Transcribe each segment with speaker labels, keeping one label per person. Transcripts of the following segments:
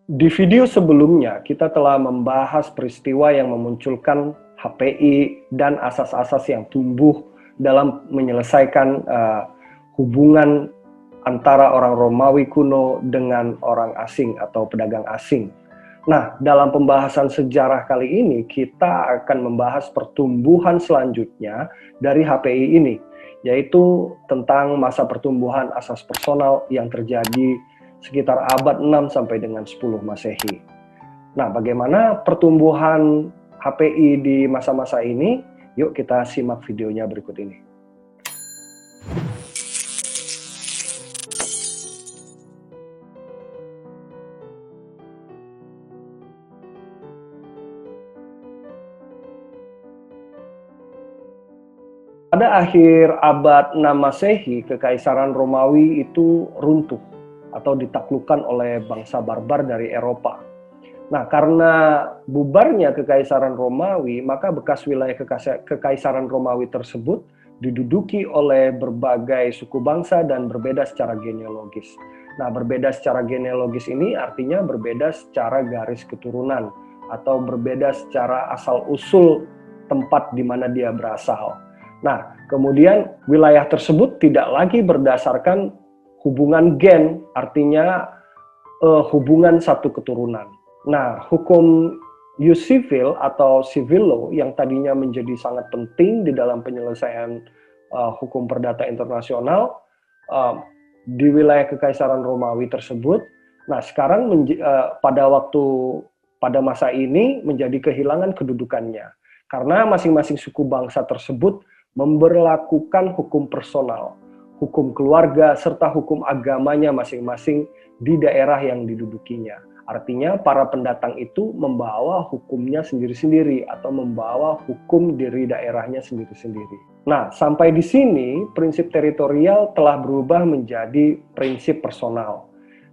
Speaker 1: Di video sebelumnya, kita telah membahas peristiwa yang memunculkan HPI dan asas-asas yang tumbuh dalam menyelesaikan hubungan antara orang Romawi kuno dengan orang asing atau pedagang asing. Nah, dalam pembahasan sejarah kali ini, kita akan membahas pertumbuhan selanjutnya dari HPI ini, yaitu tentang masa pertumbuhan asas personal yang terjadi sekitar abad 6 sampai dengan 10 Masehi. Nah, bagaimana pertumbuhan HPI di masa-masa ini? Yuk kita simak videonya berikut ini. Pada akhir abad 6 Masehi, Kekaisaran Romawi itu runtuh atau ditaklukkan oleh bangsa barbar dari Eropa. Nah, karena bubarnya Kekaisaran Romawi, maka bekas wilayah Kekaisaran Romawi tersebut diduduki oleh berbagai suku bangsa dan berbeda secara genealogis. Nah, berbeda secara genealogis ini artinya berbeda secara garis keturunan atau berbeda secara asal-usul tempat di mana dia berasal. Nah, kemudian wilayah tersebut tidak lagi berdasarkan hubungan gen, artinya hubungan satu keturunan. Nah, hukum ius civil atau civil law yang tadinya menjadi sangat penting di dalam penyelesaian hukum perdata internasional di wilayah Kekaisaran Romawi tersebut, nah sekarang pada masa ini menjadi kehilangan kedudukannya karena masing-masing suku bangsa tersebut memberlakukan hukum personal, hukum keluarga, serta hukum agamanya masing-masing di daerah yang didudukinya. Artinya para pendatang itu membawa hukumnya sendiri-sendiri atau membawa hukum dari daerahnya sendiri-sendiri. Nah, sampai di sini prinsip teritorial telah berubah menjadi prinsip personal.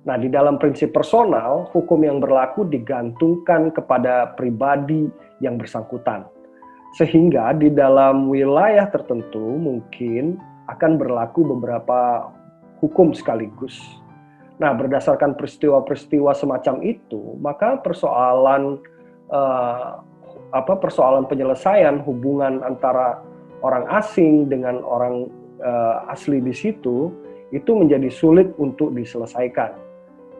Speaker 1: Nah, di dalam prinsip personal, hukum yang berlaku digantungkan kepada pribadi yang bersangkutan. Sehingga di dalam wilayah tertentu mungkin akan berlaku beberapa hukum sekaligus. Nah, berdasarkan peristiwa-peristiwa semacam itu, maka persoalan penyelesaian hubungan antara orang asing dengan orang asli di situ itu menjadi sulit untuk diselesaikan.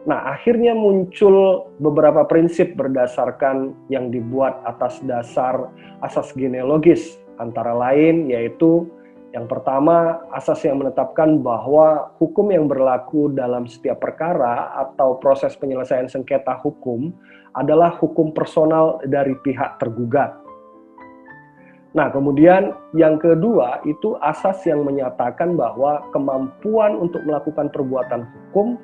Speaker 1: Nah, akhirnya muncul beberapa prinsip berdasarkan yang dibuat atas dasar asas genealogis, antara lain yaitu yang pertama, asas yang menetapkan bahwa hukum yang berlaku dalam setiap perkara atau proses penyelesaian sengketa hukum adalah hukum personal dari pihak tergugat. Nah, kemudian yang kedua itu asas yang menyatakan bahwa kemampuan untuk melakukan perbuatan hukum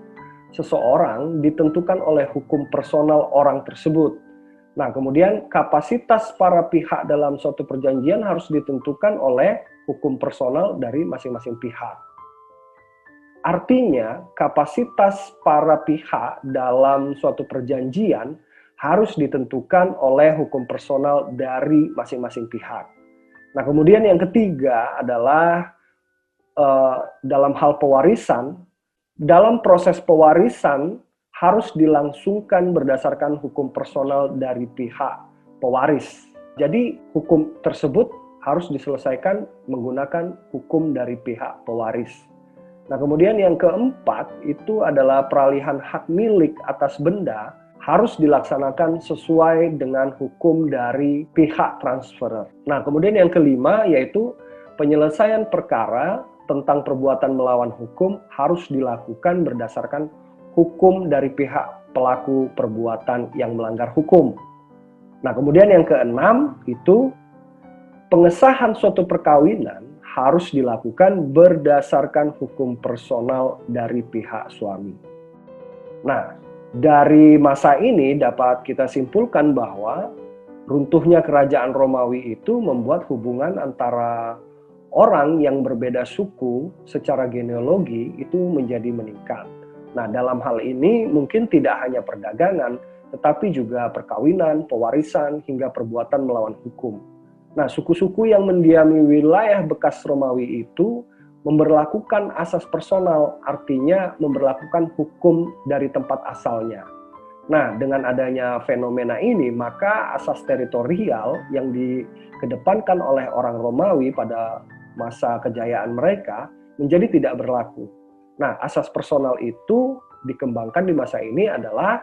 Speaker 1: seseorang ditentukan oleh hukum personal orang tersebut. Nah, kemudian kapasitas para pihak dalam suatu perjanjian harus ditentukan oleh hukum personal dari masing-masing pihak. Artinya, kapasitas para pihak dalam suatu perjanjian harus ditentukan oleh hukum personal dari masing-masing pihak. Nah, kemudian yang ketiga adalah dalam hal pewarisan. Dalam proses pewarisan harus dilangsungkan berdasarkan hukum personal dari pihak pewaris. Jadi hukum tersebut harus diselesaikan menggunakan hukum dari pihak pewaris. Nah, kemudian yang keempat itu adalah peralihan hak milik atas benda harus dilaksanakan sesuai dengan hukum dari pihak transferer. Nah, kemudian yang kelima yaitu penyelesaian perkara tentang perbuatan melawan hukum harus dilakukan berdasarkan hukum dari pihak pelaku perbuatan yang melanggar hukum. Nah, kemudian yang keenam itu pengesahan suatu perkawinan harus dilakukan berdasarkan hukum personal dari pihak suami. Nah, dari masa ini dapat kita simpulkan bahwa runtuhnya kerajaan Romawi itu membuat hubungan antara orang yang berbeda suku secara genealogi itu menjadi meningkat. Nah, dalam hal ini mungkin tidak hanya perdagangan, tetapi juga perkawinan, pewarisan, hingga perbuatan melawan hukum. Nah, suku-suku yang mendiami wilayah bekas Romawi itu memberlakukan asas personal, artinya memberlakukan hukum dari tempat asalnya. Nah, dengan adanya fenomena ini, maka asas teritorial yang dikedepankan oleh orang Romawi pada masa kejayaan mereka menjadi tidak berlaku. Nah, asas personal itu dikembangkan di masa ini adalah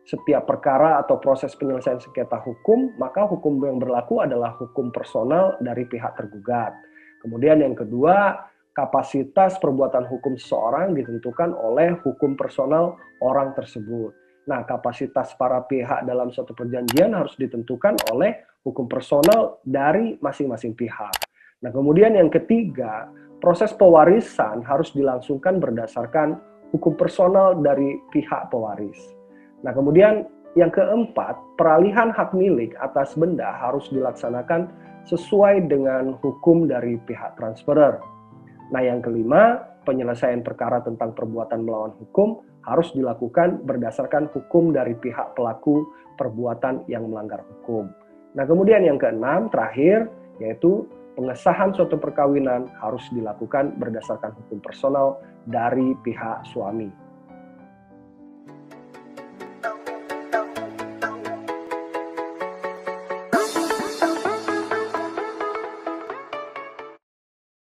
Speaker 1: setiap perkara atau proses penyelesaian sengketa hukum, maka hukum yang berlaku adalah hukum personal dari pihak tergugat. Kemudian yang kedua, kapasitas perbuatan hukum seseorang ditentukan oleh hukum personal orang tersebut. Nah, kapasitas para pihak dalam suatu perjanjian harus ditentukan oleh hukum personal dari masing-masing pihak. Nah, kemudian yang ketiga, proses pewarisan harus dilangsungkan berdasarkan hukum personal dari pihak pewaris. Nah, kemudian yang keempat, peralihan hak milik atas benda harus dilaksanakan sesuai dengan hukum dari pihak transferer. Nah, yang kelima, penyelesaian perkara tentang perbuatan melawan hukum harus dilakukan berdasarkan hukum dari pihak pelaku perbuatan yang melanggar hukum. Nah, kemudian yang keenam, terakhir, yaitu pengesahan suatu perkawinan harus dilakukan berdasarkan hukum personal dari pihak suami.